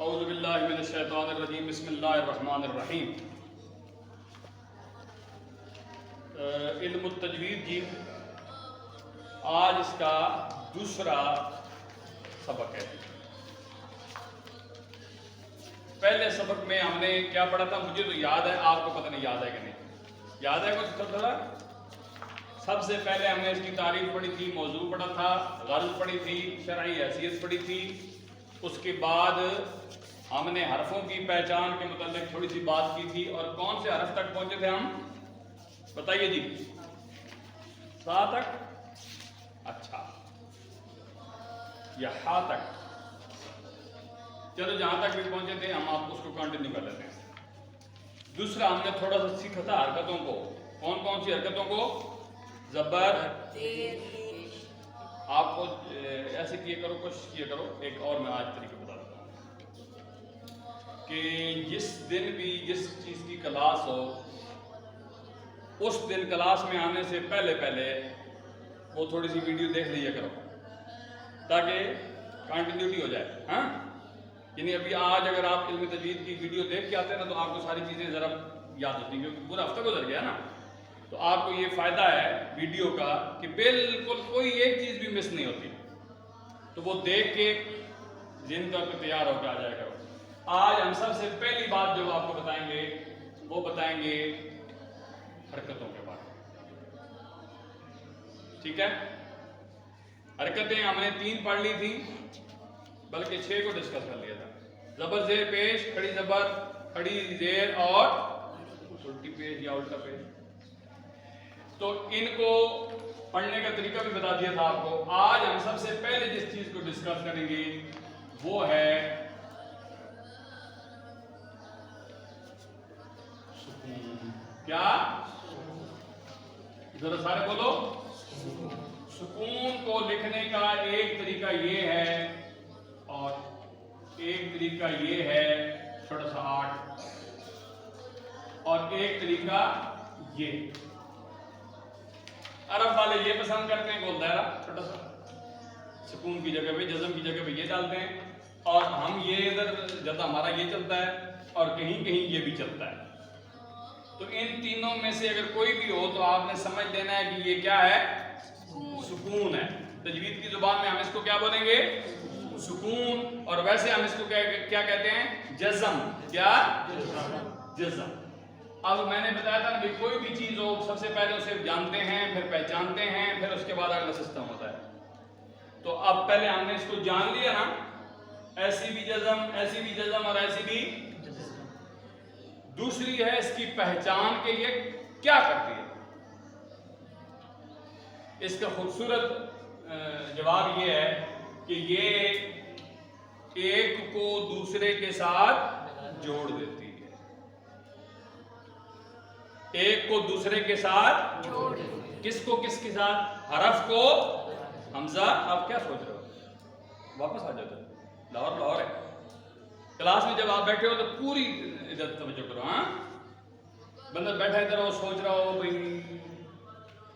اعوذ باللہ من الشیطان الرجیم بسم اللہ الرحمن الرحیم. علم التجوید جی آج اس کا دوسرا سبق ہے. پہلے سبق میں ہم نے کیا پڑھا تھا؟ مجھے تو یاد ہے، آپ کو پتہ نہیں یاد ہے کہ نہیں یاد ہے کچھ تھوڑا. سب سے پہلے ہم نے اس کی تعریف پڑھی تھی، موضوع پڑھا تھا، غرض پڑھی تھی، شرعی حیثیت پڑھی تھی. اس کے بعد ہم نے حرفوں کی پہچان کے متعلق تھوڑی سی بات کی تھی. اور کون سے حرف تک پہنچے تھے ہم؟ بتائیے جی. 7 تک؟ اچھا، یا ہا تک؟ چلو جہاں تک بھی پہنچے تھے ہم آپ اس کو کنٹینیو کر لیتے ہیں. دوسرا ہم نے تھوڑا سا سیکھا تھا حرکتوں کو. کون کون سی حرکتوں کو؟ زبر، آپ کو ایسے کیا کرو، کوشش کیا کرو. ایک اور میں آج طریقہ بتا دیتا ہوں کہ جس دن بھی جس چیز کی کلاس ہو، اس دن کلاس میں آنے سے پہلے وہ تھوڑی سی ویڈیو دیکھ لیا کرو تاکہ کنٹینیوٹی ہو جائے. ہاں، یعنی ابھی آج اگر آپ علم تجوید کی ویڈیو دیکھ کے آتے ہیں نا تو آپ کو ساری چیزیں ذرا یاد ہوتی ہیں، کیونکہ پورا ہفتہ گزر گیا نا. تو آپ کو یہ فائدہ ہے ویڈیو کا کہ بالکل کوئی ایک چیز بھی مس نہیں ہوتی. تو وہ دیکھ کے ذہن طور پہ تیار ہو کے آ جائے کرو. آج ہم سب سے پہلی بات جو آپ کو بتائیں گے وہ بتائیں گے حرکتوں کے بارے میں. ٹھیک ہے؟ حرکتیں ہم نے 3 پڑھ لی تھی، بلکہ 6 کو ڈسکس کر لیا تھا. زبر زیر پیش، کھڑی زبر، کھڑی زیر اور الٹی پیش یا الٹا پیش. تو ان کو پڑھنے کا طریقہ بھی بتا دیا تھا آپ کو. آج ہم سب سے پہلے جس چیز کو ڈسکس کریں گے وہ ہے سکون. کیا؟ ذرا سارے بولو. سکون کو لکھنے کا ایک طریقہ یہ ہے اور ایک طریقہ یہ ہے چھوٹا سا 8، اور ایک طریقہ یہ. عرب والے یہ پسند کرتے ہیں گول دائرہ چھوٹا سا، سکون کی جگہ پہ، جزم کی جگہ پہ یہ ڈالتے ہیں، اور ہم یہ ادھر جب ہمارا یہ چلتا ہے اور کہیں کہیں یہ بھی چلتا ہے. تو ان تینوں میں سے اگر کوئی بھی ہو تو آپ نے سمجھ لینا ہے کہ یہ کیا ہے؟ سکون ہے. تجوید کی زبان میں ہم اس کو کیا بولیں گے؟ سکون. اور ویسے ہم اس کو کیا کہتے ہیں؟ جزم. کیا؟ جزم. اب میں نے بتایا تھا کہ کوئی بھی چیز ہو سب سے پہلے اسے جانتے ہیں، پھر پہچانتے ہیں، پھر اس کے بعد اگلا سسٹم ہوتا ہے. تو اب پہلے ہم نے اس کو جان لیا نا، ایسی بھی جزم، ایسی بھی جزم اور ایسی بھی. دوسری ہے اس کی پہچان کے یہ کیا کرتی ہے. اس کا خوبصورت جواب یہ ہے کہ یہ ایک کو دوسرے کے ساتھ جوڑ دیتی ہے. ایک کو دوسرے کے ساتھ جوڑ. کس کو کس کے ساتھ؟ حرف کو حمزہ. آپ کیا سوچ رہے ہو؟ واپس آ جاتا. لاہور ہے. کلاس میں جب آپ بیٹھے ہو تو پوری ادھر توجہ کرو. ہاں، بندہ بیٹھا ادھر ہو سوچ رہا ہو بھائی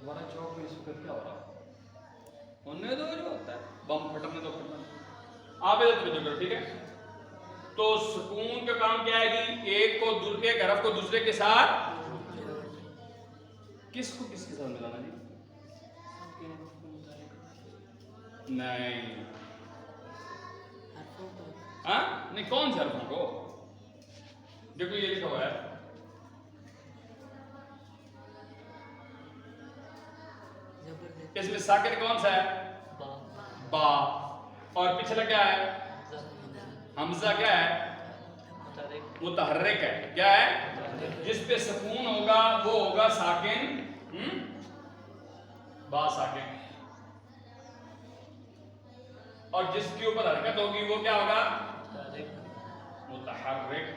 ہمارا چوک میں اس وقت کیا ہو رہا ہونے دو، جو ہوتا ہے بم پھٹنے دو پھٹنے. آپ ادھر توجہ کرو. ٹھیک ہے؟ تو سکون کا کام کیا ہے جی؟ ایک حرف کو دوسرے کے ساتھ. کس کو کس کے ساتھ ملانا جی؟ نہیں. ہاں نہیں، کون سے حرفوں کو؟ دیکھو یہ لکھا ہوا ہے اس میں ساکن کون سا ہے؟ با. اور پچھلا کیا ہے؟ حمزہ. کیا ہے؟ متحرک ہے. کیا ہے؟ جس پہ سکون ہوگا وہ ہوگا ساکن. با ساکن. اور جس کے اوپر حرکت ہوگی وہ کیا ہوگا؟ متحرک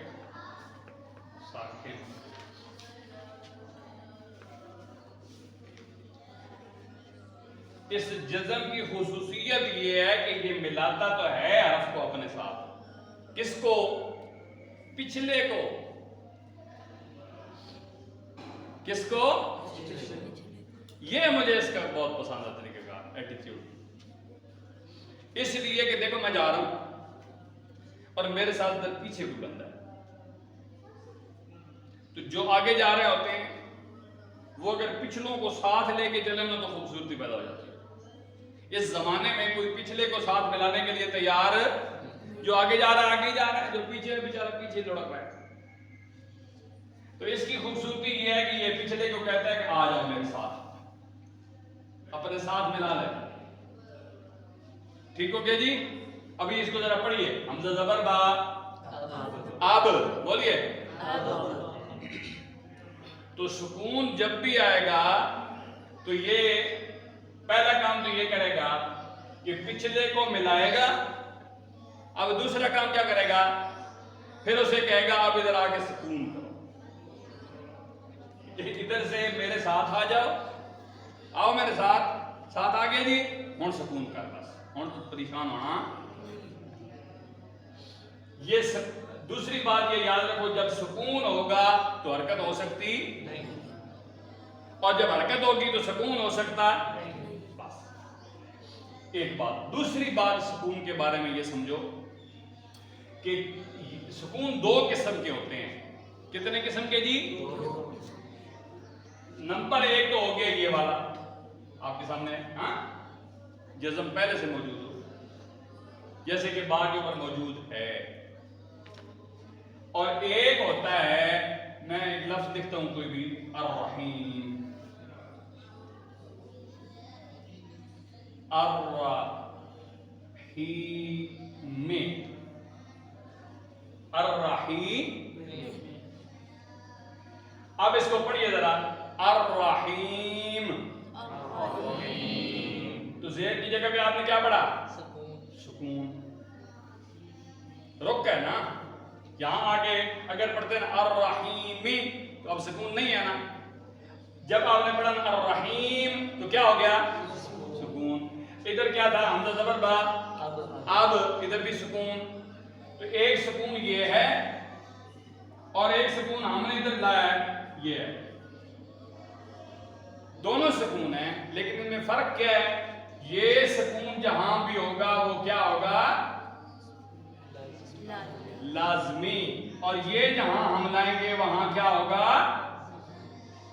ساکن. اس جزم کی خصوصیت یہ ہے کہ یہ ملاتا تو ہے حرف کو اپنے ساتھ. کس کو؟ پچھلے کو. کس کو؟ یہ مجھے اس کا بہت پسند ہے طریقہ کار، ایٹیٹیوڈ. اس لیے کہ دیکھو میں جا رہا ہوں اور میرے ساتھ ادھر پیچھے کوئی بندہ ہے، تو جو آگے جا رہے ہوتے ہیں وہ اگر پچھلوں کو ساتھ لے کے چلے نا تو خوبصورتی پیدا ہو جاتی ہے۔ اس زمانے میں کوئی پچھلے کو ساتھ ملانے کے لیے تیار، جو آگے جا رہا ہے آگے جا رہا ہے، جو پیچھے ہے بیچارہ پیچھے لڑک رہا ہے۔ تو اس کی خوبصورتی یہ ہے کہ یہ پچھلے کو کہتا ہے کہ آ جاؤ میرے ساتھ، اپنے ساتھ ملا لے۔ ٹھیک ہو گیا جی؟ ابھی اس کو ذرا پڑھیے، حمزہ زبر با، اب بولیے۔ تو سکون جب بھی آئے گا تو یہ پہلا کام تو یہ کرے گا کہ پچھلے کو ملائے گا۔ اب دوسرا کام کیا کرے گا؟ پھر اسے کہے گا اب ادھر آ کے سکون کرو، ادھر سے میرے ساتھ آ جاؤ، آؤ میرے ساتھ، ساتھ آ گئے جی، ہوں سکون کر، بس ہوں تو پریشان ہونا۔ یہ دوسری بات یہ یاد رکھو، جب سکون ہوگا تو حرکت ہو سکتی نہیں، اور جب حرکت ہوگی تو سکون ہو سکتا نہیں۔ بس ایک بات۔ دوسری بات سکون کے بارے میں یہ سمجھو کہ سکون دو قسم کے ہوتے ہیں۔ کتنے قسم کے جی؟ نمبر ایک تو ہو گیا یہ والا آپ کے سامنے، ہاں، جزم پہلے سے موجود ہو، جیسے کہ با کے اوپر موجود ہے۔ اور ایک ہوتا ہے، میں ایک لفظ لکھتا ہوں کوئی بھی، الرحیم، الرحیم، الرحیم۔ اب اس کو پڑھیے ذرا، الرحیم۔ تو زیر کی جگہ پہ آپ نے کیا پڑھا؟ سکون۔ رک ہے نا، یہاں آگے اگر پڑھتے ہیں الرحیمی تو اب سکون نہیں ہے نا۔ جب آپ نے پڑھا الرحیم تو کیا ہو گیا؟ سکون۔ ادھر کیا تھا؟ حمزہ زبر با، اب ادھر بھی سکون۔ تو ایک سکون یہ ہے اور ایک سکون ہم نے ادھر لایا ہے، یہ ہے۔ دونوں سکون ہیں لیکن ان میں فرق کیا ہے؟ یہ سکون جہاں بھی ہوگا وہ کیا ہوگا؟ لازمی، اور یہ جہاں ہم لائیں گے وہاں کیا ہوگا؟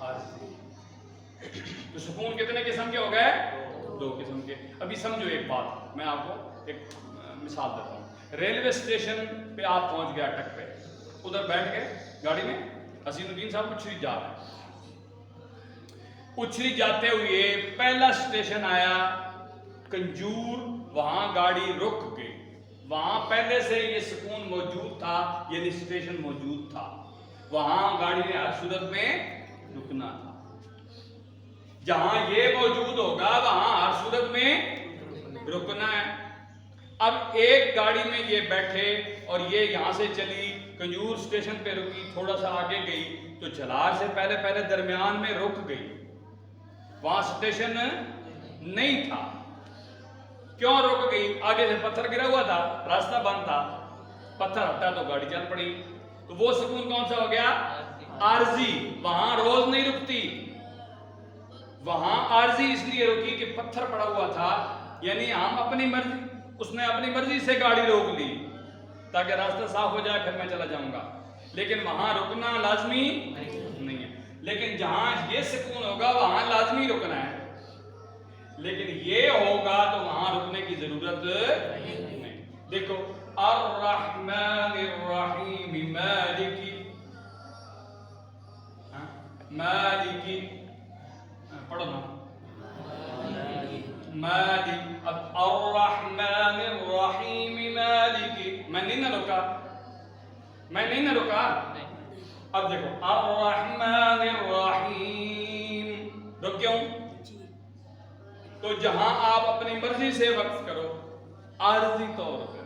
عارضی۔ تو سکون کتنے قسم کے ہو گئے؟ دو قسم کے۔ ابھی سمجھو ایک بات، میں آپ کو ایک مثال دیتا ہوں۔ ریلوے اسٹیشن پہ آپ پہنچ گئے اٹک پہ، ادھر بیٹھ گئے گاڑی میں، حسین الدین صاحب اچھری جا رہے ہیں، اچھری جاتے ہوئے پہلا اسٹیشن آیا کنجور، وہاں گاڑی رک گئی۔ وہاں پہلے سے یہ سکون موجود تھا، یعنی اسٹیشن موجود تھا، وہاں گاڑی نے ہر صورت میں رکنا تھا۔ جہاں یہ موجود ہوگا وہاں ہر صورت میں رکنا ہے۔ اب ایک گاڑی میں یہ بیٹھے اور یہ یہاں سے چلی، کنجور اسٹیشن پہ رکی، تھوڑا سا آگے گئی تو جھلار سے پہلے پہلے درمیان میں رک گئی، وہاں اسٹیشن نہیں تھا۔ کیوں رک گئی؟ آگے سے پتھر گرا ہوا تھا، راستہ بند تھا، پتھر ہٹا تو گاڑی چل پڑی۔ تو وہ سکون کون سا ہو گیا؟ عارضی۔ وہاں روز نہیں رکتی، وہاں عارضی اس لیے رکی کہ پتھر پڑا ہوا تھا، یعنی ہم اپنی مرضی، اس نے اپنی مرضی سے گاڑی روک لی تاکہ راستہ صاف ہو جائے، پھر میں چلا جاؤں گا، لیکن وہاں رکنا لازمی نہیں ہے۔ لیکن جہاں یہ سکون ہوگا وہاں لازمی رکنا ہے، لیکن یہ ہوگا تو وہاں رکنے کی ضرورت نہیں۔ دیکھو، الرحمن الرحیم مالکی، مالکی، پڑھو نا، مالک۔ اب الرحمن الرحیم مالکی، میں نہیں نہ رکا، میں نہیں نہ رکا۔ اب دیکھو، الرحمن الرحیم، رک گیا ہوں۔ تو جہاں آپ اپنی مرضی سے وقف کرو، عارضی طور پہ،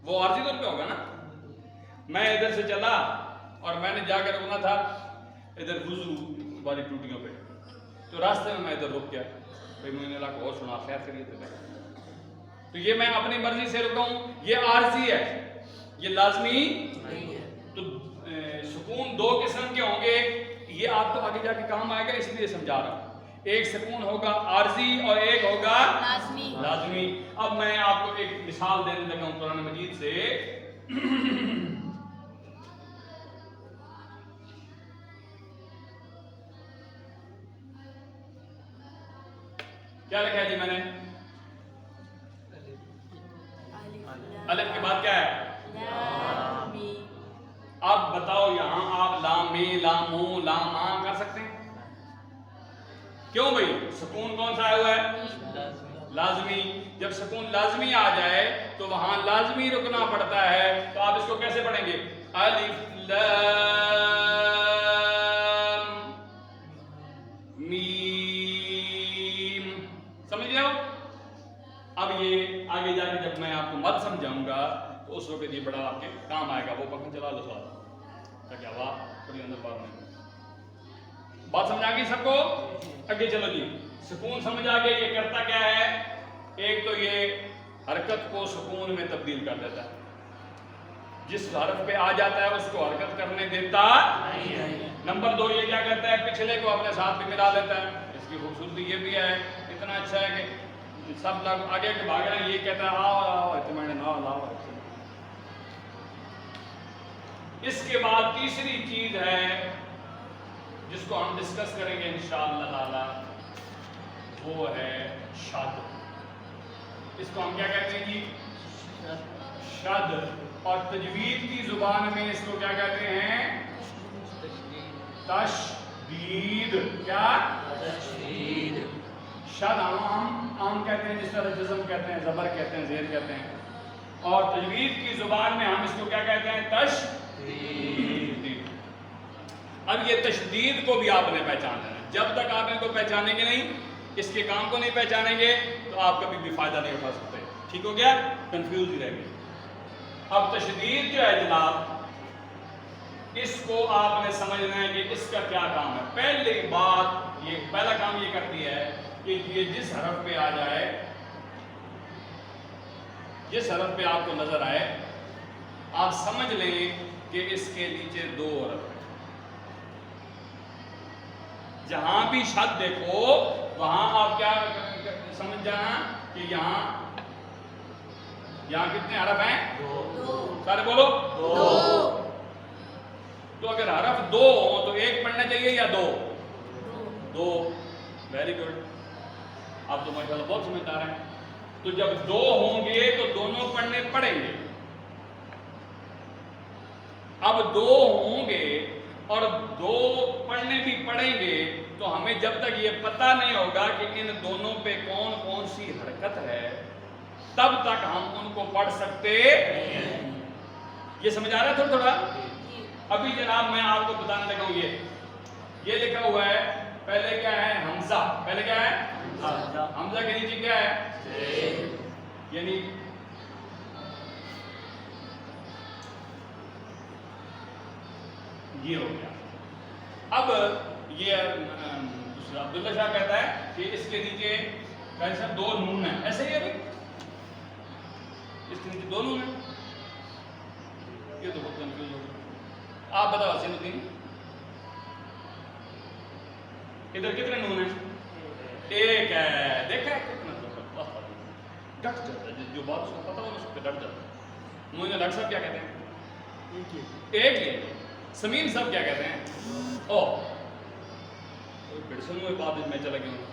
وہ عارضی طور پہ ہوگا نا۔ میں ادھر سے چلا اور میں نے جا کے رکنا تھا ادھر وضو والی ٹوٹیوں پہ، تو راستے میں ادھر رک گیا، بھائی میں نے اللہ کو اور سنا، خیر خیریت ہے، تو یہ میں اپنی مرضی سے رکا ہوں، یہ عارضی ہے، یہ لازمی نہیں ہے۔ تو سکون دو قسم کے ہوں گے، یہ آپ کو آگے جا کے کام آئے گا، اس لیے سمجھا رہا ہوں۔ ایک سکون ہوگا عارضی اور ایک ہوگا لازمی۔ اب میں آپ کو ایک مثال دینے لگا ہوں قرآن مجید سے کیا لکھا ہے جی میں نے؟ الف کے بعد کیا ہے؟ اب بتاؤ یہاں آپ لام می لام مو لام آ کر سکتے ہیں؟ کیوں بھائی؟ سکون کون سا آیا ہوا ہے؟ لازمی. جب سکون لازمی آ جائے تو وہاں لازمی رکنا پڑتا ہے. تو آپ اس کو کیسے پڑھیں گے؟ الف لام میم. سمجھ گئے ہو؟ اب یہ آگے جا کے جب میں آپ کو مت سمجھاؤں گا تو اس وقت یہ بڑا آپ کے کام آئے گا. وہ پنکھا چلا لو سوال کیا واہ تھوڑی اندر بات نہیں. بات سمجھا گئی سب کو؟ آگے چلو جی. سکون سمجھ آ گیا یہ کرتا کیا ہے؟ ایک تو یہ حرکت کو سکون میں تبدیل کر دیتا ہے. جس حرف پہ آ جاتا ہے اس کو حرکت کرنے دیتا نہیں. نمبر دو یہ کیا کرتا ہے؟ پچھلے کو اپنے ساتھ بھی ملا لیتا ہے. اس کی خوبصورتی یہ بھی ہے اتنا اچھا ہے کہ سب لوگ آگے کے بھاگ رہے ہیں. یہ کہتا ہے آؤ آؤ اطمینان نہ لاؤ. اس کے بعد تیسری چیز ہے جس کو ہم ڈسکس کریں گے انشاءاللہ تعالی، وہ ہے شد. اس کو ہم کیا کہتے ہیں جی؟ شد. اور تجوید کی زبان میں اس کو کیا کہتے ہیں؟ تشدید. کیا؟ تشدید. شد عام کہتے ہیں جس طرح جزم کہتے ہیں، زبر کہتے ہیں، زیر کہتے ہیں. اور تجوید کی زبان میں ہم اس کو کیا کہتے ہیں؟ تشدید. اب یہ تشدید کو بھی آپ نے پہچاننا ہے. جب تک آپ ان کو پہچانیں گے نہیں، اس کے کام کو نہیں پہچانیں گے تو آپ کبھی بھی فائدہ نہیں اٹھا سکتے. ٹھیک ہو گیا؟ کنفیوز ہی رہ گئے. اب تشدید جو ہے جناب، اس کو آپ نے سمجھنا ہے کہ اس کا کیا کام ہے. پہلی بات یہ پہلا کام یہ کرتی ہے کہ یہ جس حرف پہ آ جائے، جس حرف پہ آپ کو نظر آئے، آپ سمجھ لیں کہ اس کے نیچے دو حرف ہیں. جہاں بھی شد دیکھو وہاں آپ کیا سمجھ جانا کہ یہاں کتنے حرف ہیں؟ دو. سارے بولو دو. تو اگر حرف دو ہوں تو ایک پڑھنا چاہیے یا دو؟ دو. Very good. آپ تو ماشاءاللہ بہت سمجھدار ہیں. تو جب دو ہوں گے تو دونوں پڑھنے پڑیں گے. اب دو ہوں گے اور دو پڑھنے بھی پڑیں گے تو ہمیں جب تک یہ پتہ نہیں ہوگا کہ ان دونوں پہ کون کون سی حرکت ہے تب تک ہم ان کو پڑھ سکتے نہیں. یہ سمجھ آ رہا ہے تھوڑا تھوڑا؟ ابھی جناب میں آپ کو بتانے لگا ہوں. یہ لکھا ہوا ہے پہلے کیا ہے؟ حمزہ. پہلے کیا ہے؟ حمزہ کے نیچے کیا ہے؟ یعنی یہ ہو گیا. اب یہ عبداللہ شاہ کہتا ہے کہ اس کے نیچے کیسا دو نون ہیں. ایسے ہی ابھی اس کے نیچے دو نون ہیں. یہ تو بہت کنفیوز ہو گیا. آپ بتاؤ حسین الدین ادھر کتنے نون ہیں؟ ایک ہے. دیکھا ہے کتنا ڈٹ جاتا ہے. جو بات اس کو پتا ہو اس پہ ڈٹ جاتا ہے. مجھے ڈاکٹر صاحب کیا کہتے ہیں؟ ایک ہی. سمیم صاحب کیا کہتے ہیں؟ او بڑسن میں بات میں چلا گیا ہوں.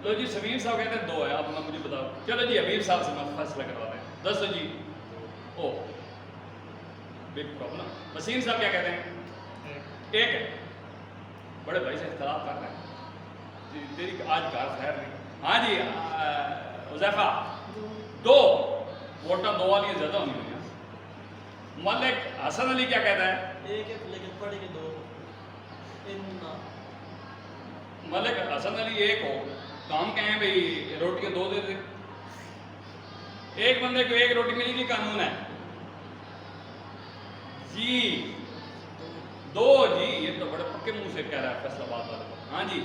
لو جی سمیم صاحب کہتے ہیں دو ہے. اب مجھے بتاؤ. چلو جی حبیب صاحب سے میں فیصلہ کرواتے ہیں. دس جی. او بگ پرابلم. وسیم صاحب کیا کہتے ہیں؟ ایک ہے. بڑے بھائی سے اختلاف کر رہے ہیں. تیری آج کار خیر نہیں. ہاں جی حذیفہ دو. ووٹاں دو والی زیادہ ہونی ہوئی ہیں. ملک حسن علی کیا کہتا ہے؟ ایک ہے لیکن پڑھیں گے دو. ملک حسن علی ایک ہو تو ہم کہیں بھئی روٹیاں دو دے دے. ایک بندے کو ایک روٹی ملے گی قانون ہے جی. دو جی. یہ تو بڑے پکے منہ سے کہہ رہا ہے فیصلہ باد والے کو. ہاں جی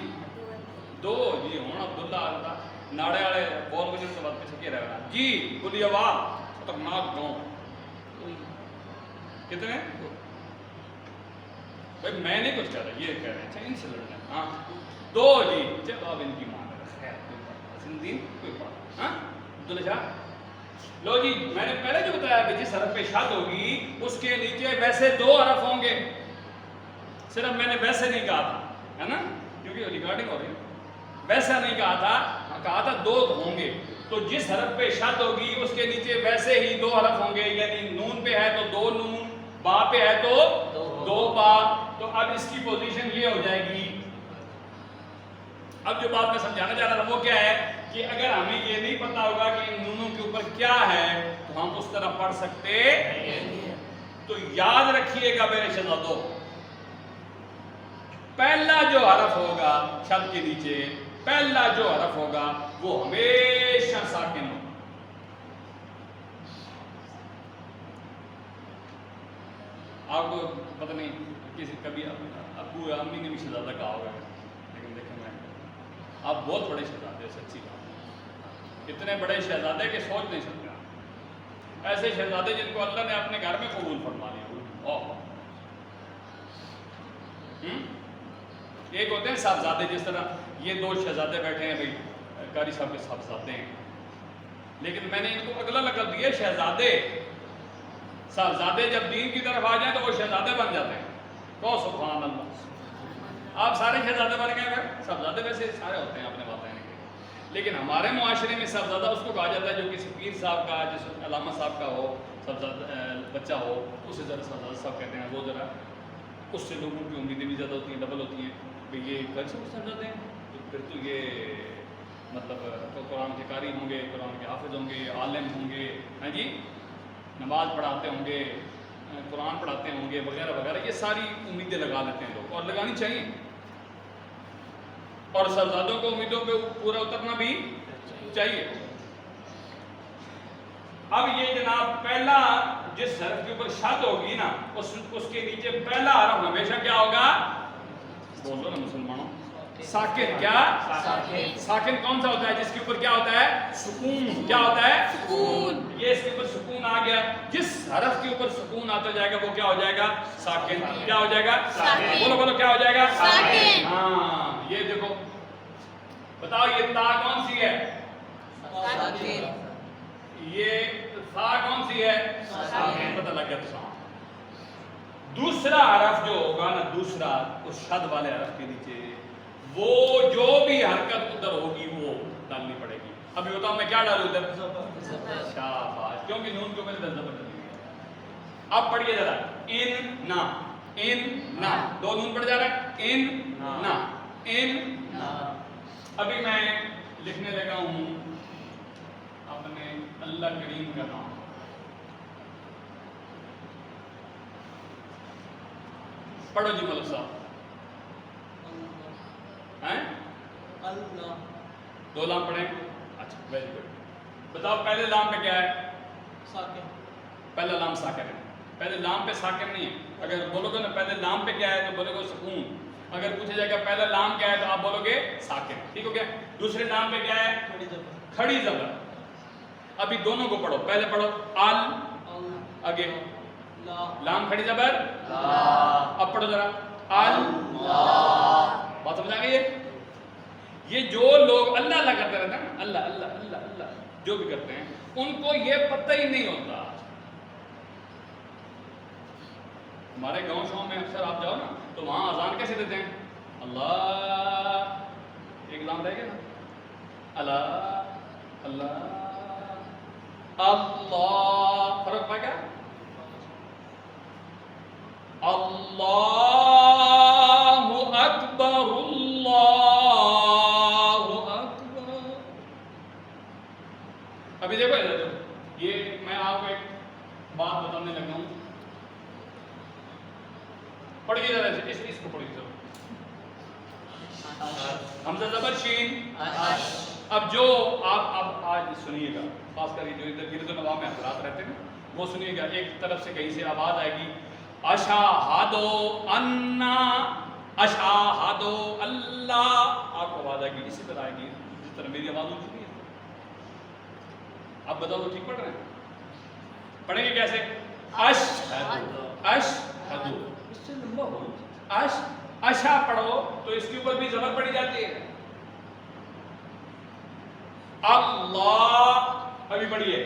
دو جی. ہوں عبداللہ ناڑے والے بول بجن سے بات پیچھے کیا رہے گا جی. بولی آواز خطرناک گاؤں. کتنے بھائی میں نہیں کچھ کہہ رہا. یہ کہہ رہے ہیں اچھا ان سے لڑنا. ہاں دو جی. چلو اب ان کی مان رہا. خیر کوئی بات. حسین الدین کوئی بات. ہاں عبداللہ شاہ لو جی میں نے پہلے جو بتایا کہ جس حرف پہ شد ہوگی اس کے نیچے ویسے دو حرف ہوں گے. صرف میں نے ویسے نہیں کہا تھا, ہے نا, کیونکہ ریکارڈنگ ہو رہی ہے. ویسا نہیں کہا تھا دو ہوں گے. تو جس حرف پہ شد ہوگی اس کے نیچے ویسے ہی دو حرف ہوں گے, یعنی نون پہ ہے تو دو نون, با پہ ہے تو دو با. تو اب اس کی پوزیشن یہ ہو جائے گی. اب جو بات میں سمجھانا چاہ رہا تھا وہ کیا ہے کہ اگر ہمیں یہ نہیں پتا ہوگا کہ ان نونوں کے اوپر کیا ہے تو ہم اس طرح پڑھ سکتے. تو یاد رکھیے گا میرے شہزادوں, پہلا جو حرف ہوگا شد کے نیچے, پہلا جو حرف ہوگا وہ ہمیشہ ساکن ہوگا. آپ کو پتہ نہیں کسی کبھی ابو یا امی نے بھی شہزادہ کہا ہوگا, لیکن دیکھیں میں آپ بہت بڑے شہزادے, سچی بات, اتنے بڑے شہزادے کہ سوچ نہیں سکتے. ایسے شہزادے جن کو اللہ نے اپنے گھر میں قبول فرما لیا. ایک ہوتے ہیں صاحبزادے, جس طرح یہ دو شہزادے بیٹھے ہیں بھائی, قاری صاحب کے صاحبزادے ہیں, لیکن میں نے ان کو اگلا لقب دیا شہزادے. صاحبزادے جب دین کی طرف آ جائیں تو وہ شہزادے بن جاتے ہیں. تو سبحان اللہ, آپ سارے شہزادے بن گئے. اگر صاحبزادے ویسے سارے ہوتے ہیں اپنے باتیں کے, لیکن ہمارے معاشرے میں صاحبزادہ اس کو کہا جاتا ہے جو کسی پیر صاحب کا, جس علامہ صاحب کا ہو بچہ ہو, اسے ذرا صاحبزادہ صاحب کہتے ہیں. وہ ذرا اس سے لوگوں کی امیدیں بھی زیادہ ہوتی ہیں, ڈبل ہوتی ہیں. کہ یہ کل سے صاحبزادے ہیں تو پھر تو یہ مطلب قرآن کے قاری ہوں گے, قرآن کے حافظ ہوں گے, عالم ہوں گے, ہاں جی, نماز پڑھاتے ہوں گے, قرآن پڑھاتے ہوں گے وغیرہ وغیرہ. یہ ساری امیدیں لگا لیتے ہیں لوگ, اور لگانی چاہیے. اور صاحبزادوں کو امیدوں پہ پورا اترنا بھی چاہیے. اب یہ جناب پہلا جس حرف کے اوپر شد ہوگی نا, اس کے نیچے پہلا حرف ہمیشہ کیا ہوگا؟ بولو نا مسلمانوں, ساکن. کیا ساکن کون سا ہوتا ہے؟ جس کے اوپر کیا ہوتا ہے؟ سکون. کیا ہوتا ہے؟ سکون. یہ اس کے اوپر سکون آ گیا. جس حرف کے اوپر سکون آتا جائے گا وہ کیا ہو جائے گا؟ ساکن. کیا ہو جائے گا؟ بولو بولو, کیا ہو جائے گا؟ ساکن. ہاں, یہ دیکھو, بتاؤ یہ تا کون سی ہے؟ ساکن. یہ تا کون سی ہے؟ ساکن. پتہ لگ گیا تو. دوسرا حرف جو ہوگا نا, دوسرا اس شد والے حرف کے نیچے وہ جو بھی حرکت ادھر ہوگی وہ ڈالنی پڑے گی. ابھی بتاؤ میں کیا ڈالوں ادھر؟ شاباش, کیونکہ نون کو میں نے زبر ڈال دیا. اب پڑھیے ذرا, ان نا, ان نا, دو نون پڑ جا رہا ہے, ان نا, ان. ابھی میں لکھنے لگا ہوں اپنے اللہ کریم کا نام. پڑھو جی ملک صاحب. اللہ. دو لام پڑھیں. اچھا, ویری گڈ. بتاؤ پہلے لام پہ کیا ہے؟ ساکن. پہلا لام ساکن ہے. پہلے لام پہ ساکن نہیں ہے. اگر بولو گے نا پہلے لام پہ کیا ہے تو بولو گے سکون. اگر پوچھا جائے گا پہلا لام کیا ہے تو آپ بولو گے ساکن. ٹھیک ہو گیا. دوسرے لام پہ کیا ہے؟ کھڑی زبر. ابھی دونوں کو پڑھو. پہلے پڑھو ال, آگے لام کھڑی زبر, اب پڑھو ذرا اللہ. بات سمجھ آ گئی ہے؟ یہ جو لوگ اللہ اللہ کرتے رہتے ہیں نا, اللہ اللہ اللہ اللہ جو بھی کرتے ہیں, ان کو یہ پتہ ہی نہیں ہوتا. ہمارے گاؤں شاؤں میں اکثر آپ جاؤ نا تو وہاں اذان کیسے دیتے ہیں؟ اللہ, ایک لام رہ گیا نا, اللہ اللہ اللہ. فرق پائے گا؟ اللہ اکبر اللہ اکبر. ابھی دیکھو یہ میں آپ کو ایک بات بتانے لگا ہوں. پڑھیے ذرا اس کو پڑھیے ذرا. حمزہ زبر شین. اب جو آپ اب آج سنیے گا, خاص کر جو ادھر گرد و نواح میں حضرات رہتے ہیں وہ سنیے گا. ایک طرف سے کہیں سے آواز آئے گی, اشہدو انا, اشہدو اللہ. آپ کو آواز آئے گی اسی طرح آئے گی جس طرح میری آواز ہو چکی ہے. اب بتاؤ تو ٹھیک پڑھ رہے ہیں؟ پڑھیں گے کیسے؟ اشہدو, اشہدو, اس سے لمبا ہو. اشا پڑھو تو اس کے اوپر بھی زبر پڑی جاتی ہے. اللہ. ابھی پڑھیے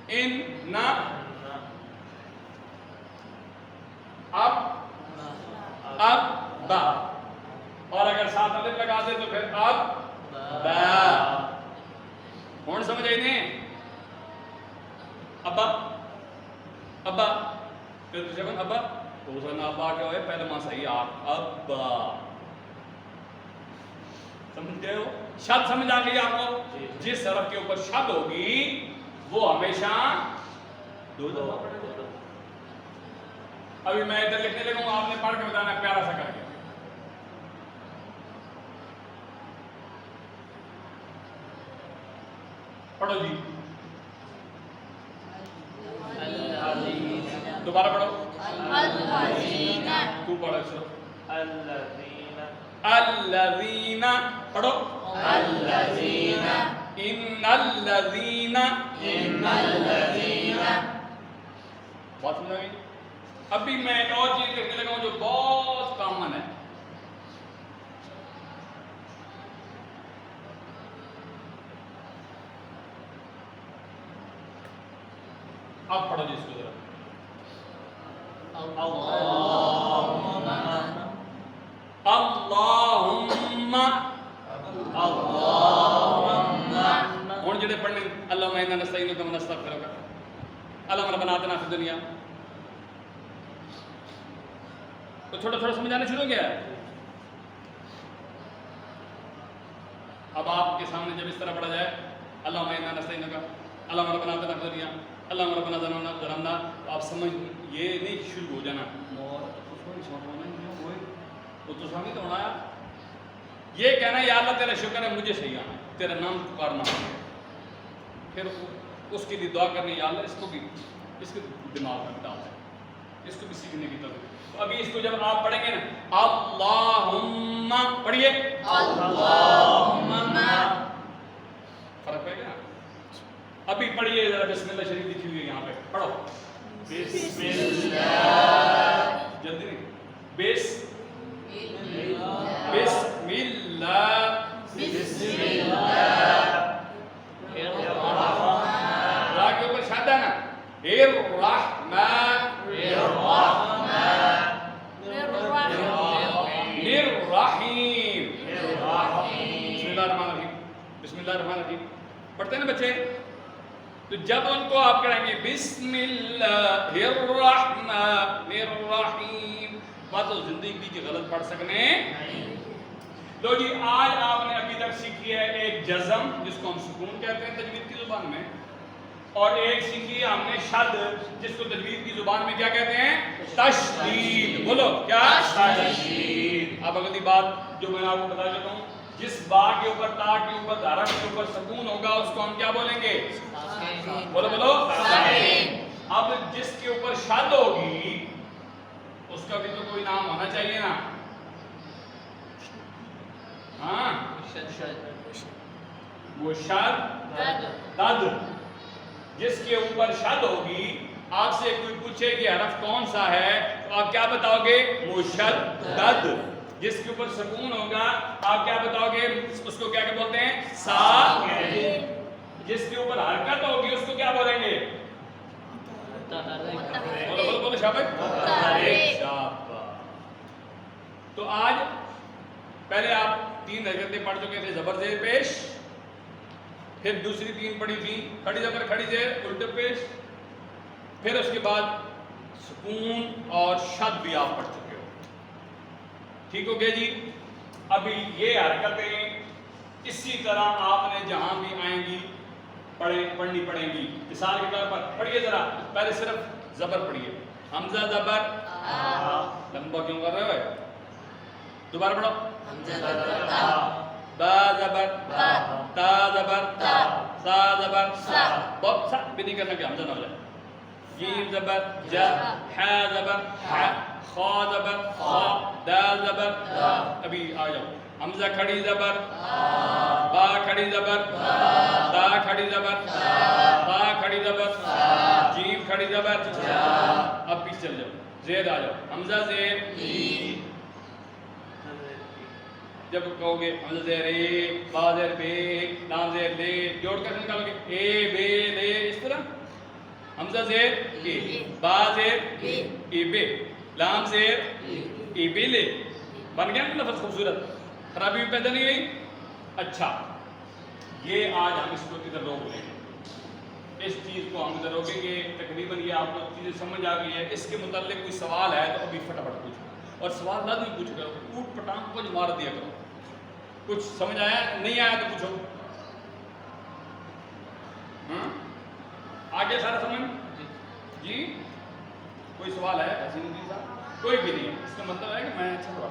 ان نا اب با، اور اگر ساتھ الف لگا دے تو پھر اب با. کون سمجھ آئی نہیں؟ ابا ابا پھر تو جب ابا تو اس کا ابا کیا ہوئے پہلے ماں صحیح آپ ابا. سمجھ گئے ہو؟ شد سمجھ آ گئی آپ کو؟ جس حرف کے اوپر شد ہوگی وہ ہمیشہ دو دفعہ پڑھے گا. ابھی میں ادھر لکھنے لگوں آپ نے پڑھ کے بتانا پیارا سا کر کے. پڑھو جی دوبارہ پڑھو. تو پڑھو صرف الذین پڑھو. الذین ان الذین بات سمجھ آئی؟ ابھی میں ایک اور چیز کرنے لگا ہوں جو بہت کامن ہے. اب پڑھو جی اس کو ذرا. اللہم ہوں جڑے پڑھنے اللہم انا نستعینک و نستغفرک اللہم ربنا آتنا فی الدنیا تو تھوڑا تھوڑا سمجھ آنا شروع ہو گیا ہے. اب آپ کے سامنے جب اس طرح پڑھا جائے اللہم انا نستعینک اللہم ربنا آتنا فی الدنیا اللہم ربنا ظلمنا تو آپ سمجھ یہ نہیں شروع ہو جانا تو سامنے تو ہونا ہے. یہ کہنا یا اللہ تیرا شکر ہے مجھے صحیح آنا تیرا نام پکارنا ہے. پھر اس کے لیے دعا کرنی یا اللہ اس کو بھی اس کے دماغ میں ڈال ہے اس کو بھی سیکھنے کی طرف. تو ابھی اس کو جب آپ پڑھیں گے نا اللہم پڑھیے اللہم فرق پڑے گا. ابھی پڑھیے ذرا بسم اللہ شریف لکھی ہوئی ہے یہاں پہ پڑھو. بسم اللہ جلدی نہیں بسم اللہ بسم اللہ را کے اوپر شاد ہے نا الرحمن الرحیم بسم اللہ الرحمن الرحیم بسم اللہ الرحمن الرحیم پڑھتے ہیں نا بچے. تو جب ان کو آپ کہیں گے بسم اللہ الرحمن الرحیم بات تو زندگی کی غلط پڑھ سکنے. لو جی آج آپ نے ابھی تک سیکھی ہے ایک جزم جس کو ہم سکون کہتے ہیں تجوید کی زبان میں اور ایک سیکھی ہے ہم نے شد جس کو تجوید کی زبان میں کیا کہتے ہیں تشدید. بولو کیا تشدید. اب اگلی بات جو میں آپ کو بتا دیتا ہوں جس با کے اوپر تا کے اوپر حرف کے اوپر سکون ہوگا اس کو ہم کیا بولیں گے بولو بولو. اب جس کے اوپر شد ہوگی اس کا بھی تو کوئی نام ہونا چاہیے نا. ہاں وہ شد دد جس کے اوپر شد ہوگی آپ سے کوئی پوچھے کہ حرف کون سا ہے تو آپ کیا بتاؤ گے مشدد. جس کے اوپر سکون ہوگا آپ کیا بتاؤ گے اس کو کیا بولتے ہیں ساکن. جس کے اوپر حرکت ہوگی اس کو کیا بولیں گے بولو بولو بولو شاباش. تو آج پہلے آپ 3 حرکتیں پڑھ چکے تھے زبر زیر پیش پھر دوسری 3 پڑھی تھی کھڑی زبر کھڑی زیر الٹے پیش پھر اس کے بعد سکون اور شد بھی آپ پڑھ چکے ہو. ٹھیک ہو گیا جی. ابھی یہ حرکتیں اسی طرح آپ نے جہاں بھی آئیں گی پڑھنی پڑیں گی. مثال کے طور پر پڑھیے ذرا پہلے صرف زبر پڑھیے حمزہ زبر لمبا کیوں کر رہے ہو دوبارہ پڑھو با زبر تا زبر سا زبر بہت سا بھی نہیں کرنا کہ حمزہ نہ ہو جائے. جیم زبر جا ح زبر ح خا زبر خا دال زبر ابھی آ جاؤ. حمزہ کھڑی زبر با کھڑی زبر تا کھڑی زبر تا کھڑی زبر جیم کھڑی زبر اب پیچھے چل جاؤ زیر آ جاؤ. حمزہ زیر جب کہو گے حمزہ زیر اے با زیر بے لام زیر لے جوڑ کر نکالو گے اے بے لے اس طرح حمزہ زیر اے، با زیر اے بے، لام زیر اے بے لے، بن گیا نا لفظ خوبصورت، خرابی بھی پیدا نہیں ہوئی. اچھا یہ آج ہم اس کو ادھر روک لیں گے، اس چیز کو ہم ادھر روکیں گے. تقریباً یہ آپ کو چیزیں سمجھ آ گئی ہے. اس کے متعلق کوئی سوال ہے تو ابھی فٹافٹ پوچھو، اور سوال لازمی پوچھ کرو، اوٹ پٹانگ کچھ مار دیا کرو. کچھ سمجھ آیا نہیں آیا تو پوچھو. ہاں آگے سارا سمجھ جی؟ کوئی سوال ہے حسین الدین صاحب؟ کوئی بھی نہیں ہے. اس کا مطلب ہے کہ میں اچھا پڑھا.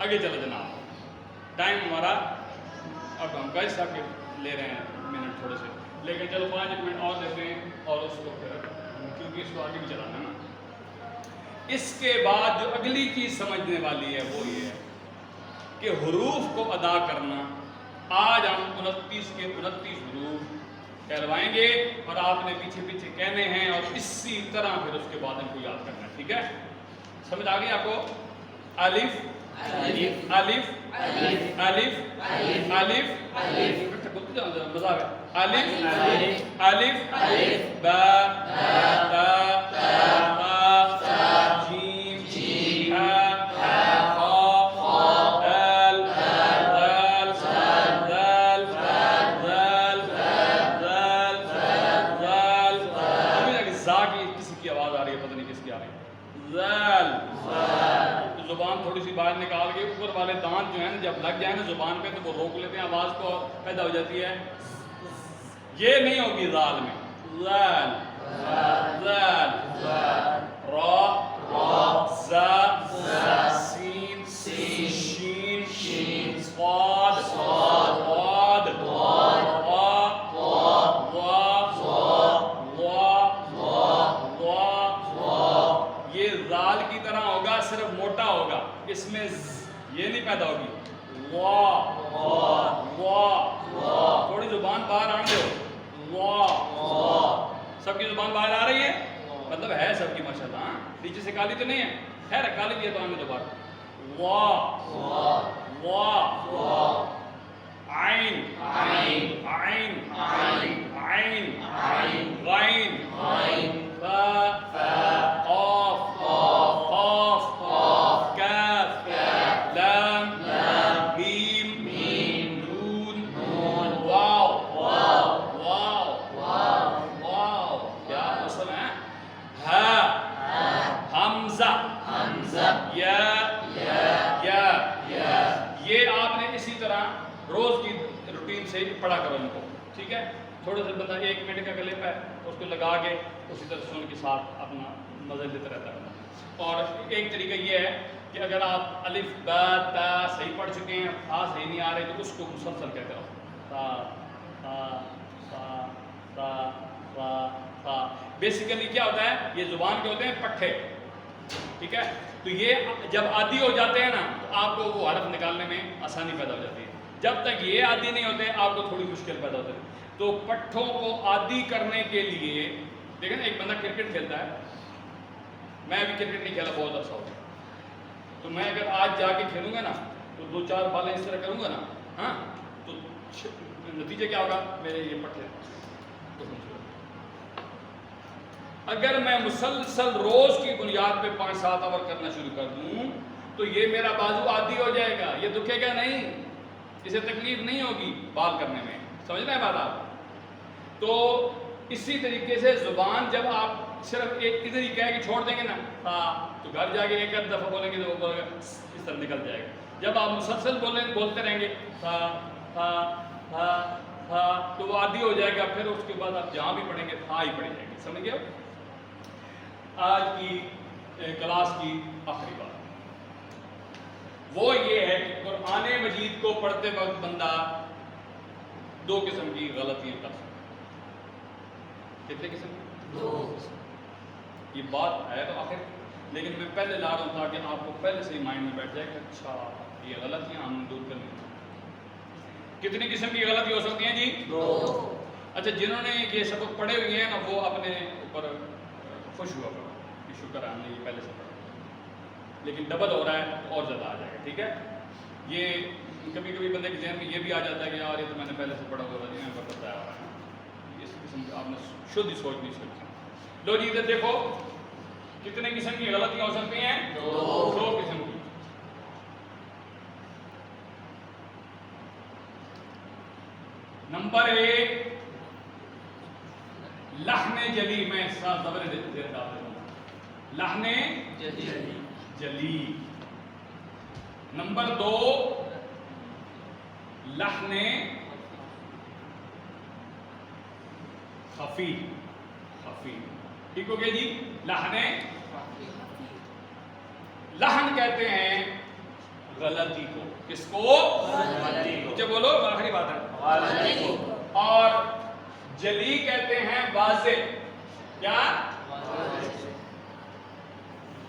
آگے چلو جناب، ٹائم ہمارا اب ہم کا حصہ کے لے رہے ہیں منٹ تھوڑے سے، لیکن چلو 5 منٹ اور لیتے ہیں اور اس کو پھر کیونکہ اس کو آگے بھی چلانا ہے نا. اس کے بعد جو اگلی چیز سمجھنے والی ہے وہ یہ ہے کہ حروف کو ادا کرنا. آج ہم 29 کے 29 حروف کہلوائیں گے اور آپ نے پیچھے پیچھے کہنے ہیں، اور اسی طرح پھر اس کے بعد ہم کو یاد کرنا ہے. ٹھیک ہے؟ سمجھ آ گئی آپ کو؟ الف الف الف الف الف الف مزہ آ گیا. الف الف با تا جیم زبان تھوڑی سی باہر نکال کے اوپر والے دانت جو ہیں نا جب لگ جائیں نا زبان پہ تو وہ روک لیتے ہیں، آواز کو پیدا ہو جاتی ہے. یہ نہیں ہوگی زال میں. زال زال را زا سین شین صاد ضاد یہ زال کی طرح ہوگا، صرف موٹا ہوگا. اس میں یہ نہیں پیدا ہوگی. تھوڑی زبان باہر آنے دو. سب کی زبان باہر آ رہی ہے؟ مطلب ہے سب کی ماشاءاللہ. ہاں نیچے سے کالی تو نہیں ہے؟ خیر کالی بھی ہے تو آنے دو باہر. عین عین عین عین غین پڑھا کرو ان کو. ٹھیک ہے؟ تھوڑا سا بندہ 1 منٹ کا کلپ ہے اس کو لگا کے اسی طرح سن کے ساتھ اپنا مزہ لیتا رہتا ہے. اور ایک طریقہ یہ ہے کہ اگر آپ الف با تا صحیح پڑھ چکے ہیں، تا صحیح نہیں آ رہے تو اس کو مسلسل کہتے رہو. تا تا تا تا تا تا. بیسیکلی کیا ہوتا ہے؟ یہ زبان کے ہوتے ہیں پٹھے. ٹھیک ہے؟ تو یہ جب عادی ہو جاتے ہیں نا تو آپ کو وہ حرف نکالنے میں آسانی پیدا ہو جاتی ہے. جب تک یہ عادی نہیں ہوتے آپ کو تھوڑی مشکل پیدا ہوتی ہے. تو پٹھوں کو عادی کرنے کے لیے دیکھیں نا، ایک بندہ کرکٹ کھیلتا ہے. میں ابھی کرکٹ نہیں کھیلا بہت عرصہ ہو گیا، تو میں اگر آج جا کے کھیلوں گا نا تو 2-4 بالیں اس طرح کروں گا نا، ہاں تو نتیجہ کیا ہوگا؟ میرے یہ پٹھے. اگر میں مسلسل روز کی بنیاد پہ 5-7 اوور کرنا شروع کر دوں تو یہ میرا بازو عادی ہو جائے گا، یہ دکھے گا نہیں، اسے تکلیف نہیں ہوگی بال کرنے میں. سمجھ رہے ہیں بات آپ؟ تو اسی طریقے سے زبان جب آپ صرف ایک ادھر ہی کہہ کے چھوڑ دیں گے نا تو گھر جا کے 1 دفعہ بولیں گے تو وہ اس طرح نکل جائے گا. جب آپ مسلسل بولتے رہیں گے تو وہ عادی ہو جائے گا. پھر اس کے بعد آپ جہاں بھی پڑھیں گے تھا ہی پڑھی جائے گی. سمجھ گئے؟ آج کی کلاس کی آخری بات وہ یہ ہے کہ قرآن مجید کو پڑھتے وقت بندہ 2 قسم کی غلطیاں کر سکتا ہے. کتنے قسم کی؟ 2 قسم. یہ بات ہے تو آخر، لیکن میں پہلے لا رہا ہوں تاکہ آپ کو پہلے سے ہی مائنڈ میں بیٹھ جائے کہ اچھا یہ غلطیاں ہم دور کرنی. کتنی قسم کی غلطی ہو سکتی ہیں جی؟ 2. اچھا جنہوں نے یہ سبق پڑھے ہوئے ہیں نا وہ اپنے اوپر خوش ہوا کرو کہ شکر ہے ہم نے یہ پہلے سے پڑھا، لیکن ڈبل ہو رہا ہے تو اور زیادہ آ جائے گا. ٹھیک ہے؟ یہ کبھی کبھی بندے کے ذہن میں یہ بھی آ جاتا ہے کہ یار یہ تو میں نے پہلے سے پڑھا ہوا تھا، میں بتایا ہوا ہے. اس قسم کی آپ نے شدھ سوچ نہیں سوچی. لو جی ادھر دیکھو کتنے قسم کی غلطیاں ہو سکتی ہیں؟ دو قسم کی. نمبر 1 لحن جلی. میں ساتھ زبر دیتا ہوں. لحن جلی. نمبر 2 لحن خفی. ٹھیک ہو گیا جی. لحن کہتے ہیں غلطی کو. کس کو؟ غلطی کو. مجھے بولو آخری بات ہے. غلطی کو. اور جلی کہتے ہیں واضح. کیا؟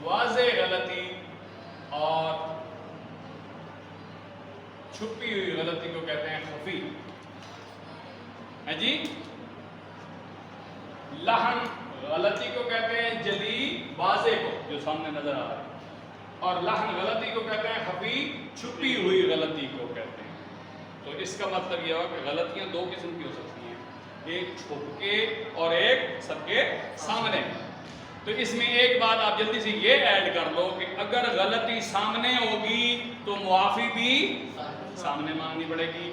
واضح غلطی. اور چھپی ہوئی غلطی کو کہتے ہیں خفی. ہے جی. لحن غلطی کو کہتے ہیں جلی واضح کو جو سامنے نظر آ رہا ہے. اور لحن غلطی کو کہتے ہیں خفی چھپی ہوئی غلطی کو کہتے ہیں. تو اس کا مطلب یہ ہوا کہ غلطیاں دو قسم کی ہو سکتی ہیں. ایک چھپ کے اور ایک سب کے سامنے. تو اس میں ایک بات آپ جلدی سے یہ ایڈ کر لو کہ اگر غلطی سامنے ہوگی تو معافی بھی سامنے مانگنی پڑے گی.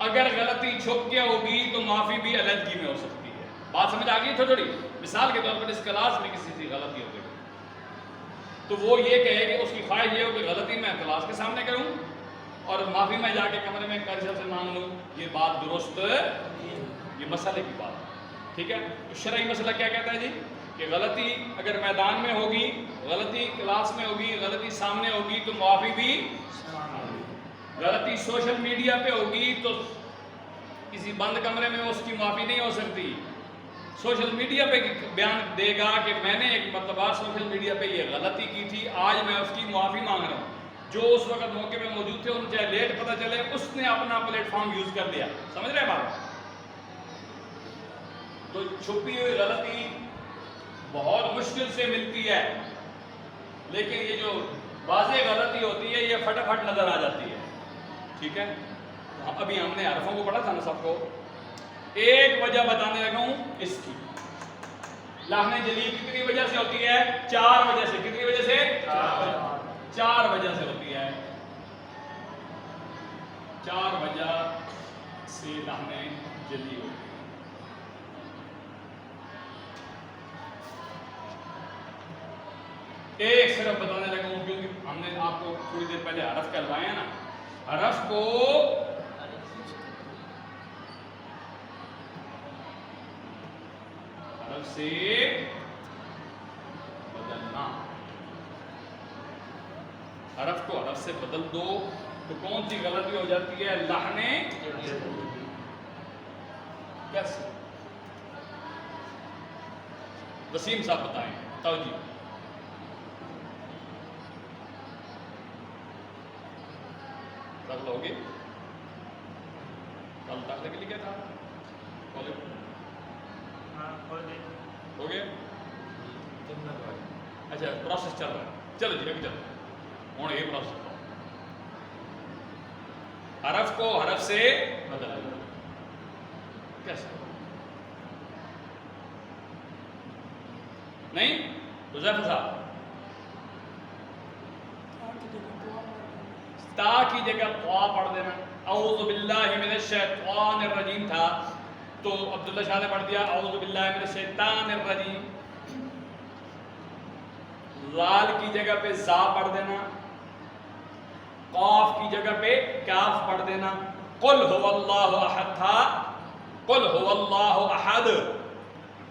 اگر غلطی چھپ کے ہوگی تو معافی بھی علیحدگی میں ہو سکتی ہے. بات سمجھ آ گئی تھوڑی. مثال کے طور پر اس کلاس میں کسی سے غلطی ہو گئی تو وہ یہ کہے کہ اس کی خواہش یہ ہو کہ غلطی میں کلاس کے سامنے کروں اور معافی میں جا کے کمرے میں قاری سے مانگ لوں. یہ بات درست, یہ مسئلے کی بات. ٹھیک ہے. تو شرعی مسئلہ کیا کہتا ہے جی کہ غلطی اگر میدان میں ہوگی, غلطی کلاس میں ہوگی, غلطی سامنے ہوگی تو معافی بھی. غلطی سوشل میڈیا پہ ہوگی تو کسی بند کمرے میں اس کی معافی نہیں ہو سکتی. سوشل میڈیا پہ بیان دے گا کہ میں نے ایک مرتبہ سوشل میڈیا پہ یہ غلطی کی تھی, آج میں اس کی معافی مانگ رہا ہوں. جو اس وقت موقع پہ موجود تھے ان چاہے لیٹ پتہ چلے, اس نے اپنا پلیٹ فارم یوز کر لیا. سمجھ رہے ہیں بات؟ تو چھپی ہوئی غلطی بہت مشکل سے ملتی ہے, لیکن یہ جو واضح غلطی ہوتی ہے یہ فٹافٹ نظر آ جاتی ہے. ٹھیک ہے. ابھی ہم نے حرفوں کو پڑھا تھا نا سب کو. ایک وجہ بتانے لگا ہوں اس کی. لحن جلی کتنی وجہ سے ہوتی ہے؟ 4 وجہ سے. کتنی وجہ سے؟ 4 وجہ سے ہوتی ہے. 4 وجہ سے لحن جلی ہوتی ہے. ایک صرف بتانے لگا ہوں کیونکہ ہم نے آپ کو تھوڑی دیر پہلے حرف کہلوائے ہیں نا. حرف کو حرف سے بدلنا. حرف کو حرف سے بدل دو تو کون سی غلطی ہو جاتی ہے؟ لحن. کیسے؟ وسیم صاحب بتائیں. توجہ. داخل ہوگی کل داخلے کے لیے کیا تھا؟ ہو گیا. اچھا پروسیس چل رہا ہے. چلو جی ابھی چلو ہوں یہ پروسیس. حرف کو حرف سے بدل. کیسے؟ نہیں حذیفہ صاحب تا کی جگہ طا پڑھ دینا. اعوذ باللہ من الشیطان الرجیم تھا تو عبداللہ شاہ نے پڑھ دیا اعوذ باللہ من الشیطان الرجیم. لال کی جگہ پہ زا پڑھ دینا. قاف کی جگہ پہ کاف پڑھ دینا. قل هو اللہ احد تھا قل هو اللہ احد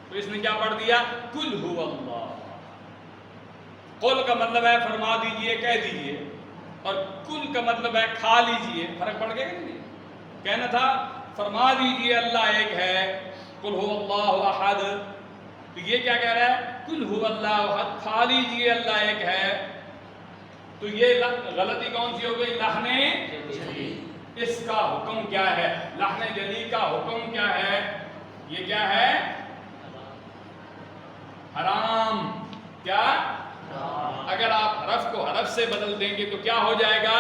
تو اس نے کیا پڑھ دیا؟ قل هو اللہ. قل کا مطلب ہے فرما دیجئے, کہہ دیجئے, اور کل کا مطلب ہے کھا لیجئے. فرق پڑ گیا کہ نہیں؟ کہنا تھا فرما دیجئے اللہ ایک ہے, قل هو اللہ احد. تو یہ کیا کہہ رہا ہے؟ قل هو اللہ احد, کھا لیجئے اللہ ایک ہے. تو یہ غلطی کون سی ہو گئی؟ لحن جلی. اس کا حکم کیا ہے؟ لحن جلی کا حکم کیا ہے؟ یہ کیا ہے؟ حرام. کیا؟ اگر آپ حرف کو حرف سے بدل دیں گے تو کیا ہو جائے گا؟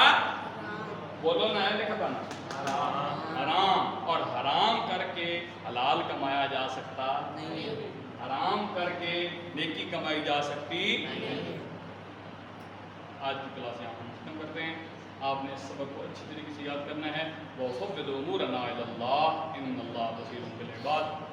بولو نا, لکھا تھا نا حرام. اور حرام کر کے حلال کمائی نیکی کمائی جا سکتی۔ آج کی کلاس یہاں ہم ختم کرتے ہیں۔ آپ نے اس سبق کو اچھی طریقے سے یاد کرنا ہے۔ وَفَوِّضُوا أُمُورَنَا إِلَى اللَّهِ إِنَّ اللَّهَ بَصِيرٌ بِالْعِبَادِ۔